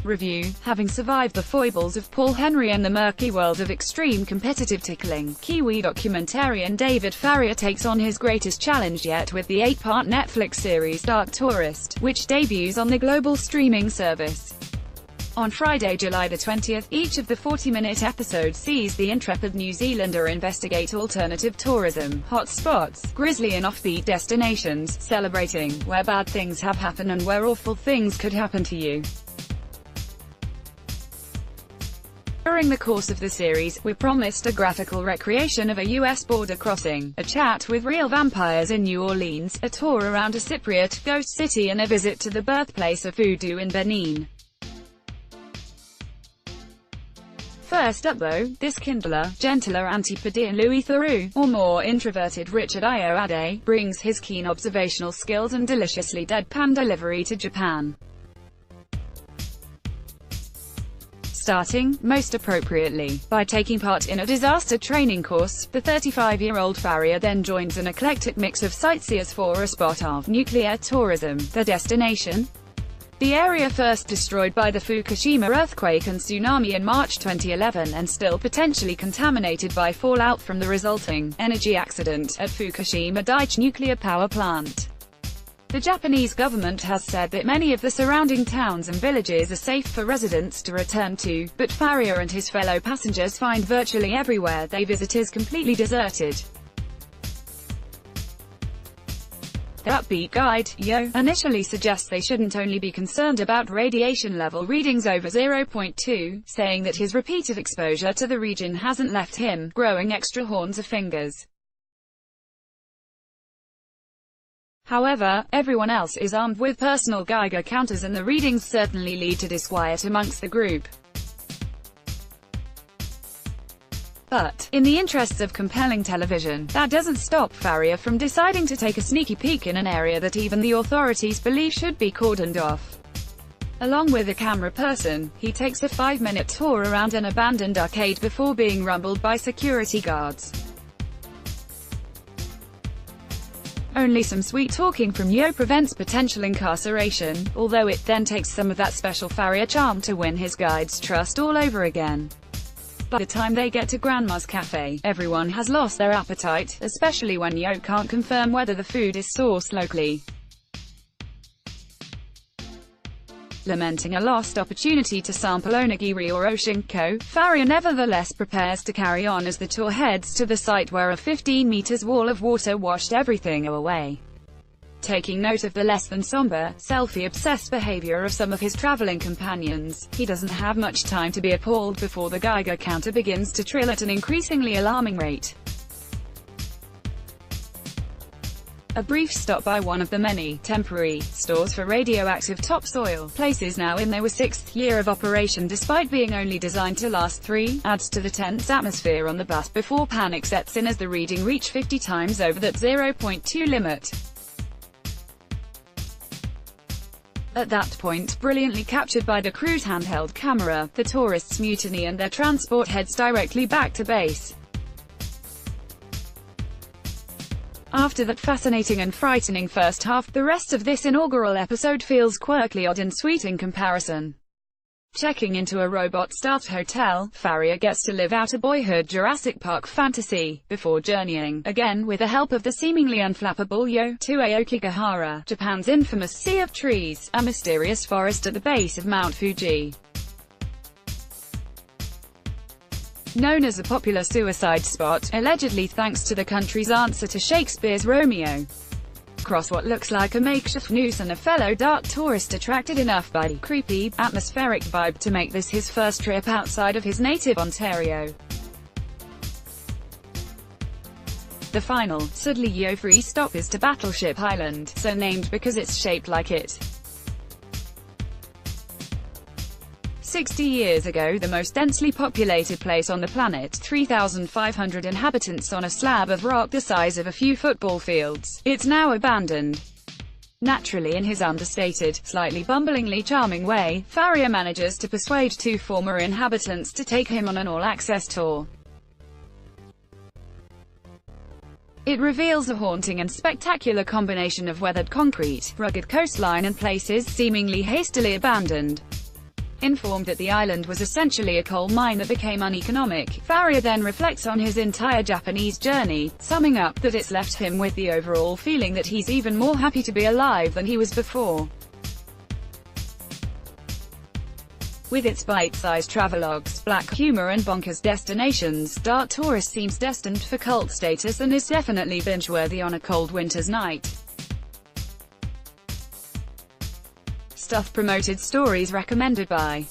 Review: having survived the foibles of Paul Henry and the murky world of extreme competitive tickling, Kiwi documentarian David Farrier takes on his greatest challenge yet with the 8-part Netflix series Dark Tourist, which debuts on the global streaming service. On Friday, July the 20th, each of the 40-minute episodes sees the intrepid New Zealander investigate alternative tourism hotspots, grisly and offbeat destinations, celebrating where bad things have happened and where awful things could happen to you. During the course of the series, we're promised a graphical recreation of a U.S. border crossing, a chat with real vampires in New Orleans, a tour around a Cypriot ghost city and a visit to the birthplace of voodoo in Benin. First up though, this kindler, gentler Antipodean Louis Theroux, or more introverted Richard Ayoade, brings his keen observational skills and deliciously deadpan delivery to Japan. Starting, most appropriately, by taking part in a disaster training course, the 35-year-old Farrier then joins an eclectic mix of sightseers for a spot of nuclear tourism, the destination. The area first destroyed by the Fukushima earthquake and tsunami in March 2011 and still potentially contaminated by fallout from the resulting energy accident at Fukushima Daiichi nuclear power plant. The Japanese government has said that many of the surrounding towns and villages are safe for residents to return to, but Farrier and his fellow passengers find virtually everywhere they visit is completely deserted. The upbeat guide, Yo, initially suggests they shouldn't only be concerned about radiation level readings over 0.2, saying that his repeated exposure to the region hasn't left him growing extra horns of fingers. However, everyone else is armed with personal Geiger counters and the readings certainly lead to disquiet amongst the group. But, in the interests of compelling television, that doesn't stop Farrier from deciding to take a sneaky peek in an area that even the authorities believe should be cordoned off. Along with a camera person, he takes a 5-minute tour around an abandoned arcade before being rumbled by security guards. Only some sweet talking from Yo prevents potential incarceration, although it then takes some of that special Farrier charm to win his guide's trust all over again. By the time they get to Grandma's Cafe, everyone has lost their appetite, especially when Yo can't confirm whether the food is sourced locally. Lamenting a lost opportunity to sample onigiri or oshinko, Farrier nevertheless prepares to carry on as the tour heads to the site where a 15 meters wall of water washed everything away. Taking note of the less than somber, selfie-obsessed behavior of some of his traveling companions, he doesn't have much time to be appalled before the Geiger counter begins to trill at an increasingly alarming rate. A brief stop by one of the many temporary stores for radioactive topsoil, places now in their 6th year of operation despite being only designed to last 3, adds to the tense atmosphere on the bus before panic sets in as the reading reach 50 times over that 0.2 limit. At that point, brilliantly captured by the crew's handheld camera, the tourists mutiny and their transport heads directly back to base. After that fascinating and frightening first half, the rest of this inaugural episode feels quirkily odd and sweet in comparison. Checking into a robot-staffed hotel, Farrier gets to live out a boyhood Jurassic Park fantasy, before journeying, again with the help of the seemingly unflappable Yo, to Aokigahara, Japan's infamous Sea of Trees, a mysterious forest at the base of Mount Fuji. Known as a popular suicide spot, allegedly thanks to the country's answer to Shakespeare's Romeo. Cross what looks like a makeshift noose and a fellow dark tourist attracted enough by the creepy, atmospheric vibe to make this his first trip outside of his native Ontario. The final, Sudley Yo free stop is to Battleship Island, so named because it's shaped like it. 60 years ago, the most densely populated place on the planet, 3,500 inhabitants on a slab of rock the size of a few football fields. It's now abandoned. Naturally, in his understated, slightly bumblingly charming way, Farrier manages to persuade 2 former inhabitants to take him on an all-access tour. It reveals a haunting and spectacular combination of weathered concrete, rugged coastline and places seemingly hastily abandoned. Informed that the island was essentially a coal mine that became uneconomic, Farrier then reflects on his entire Japanese journey, summing up that it's left him with the overall feeling that he's even more happy to be alive than he was before. With its bite-sized travelogues, black humor and bonkers destinations, Dark Tourist seems destined for cult status and is definitely binge-worthy on a cold winter's night. Stuff promoted stories recommended by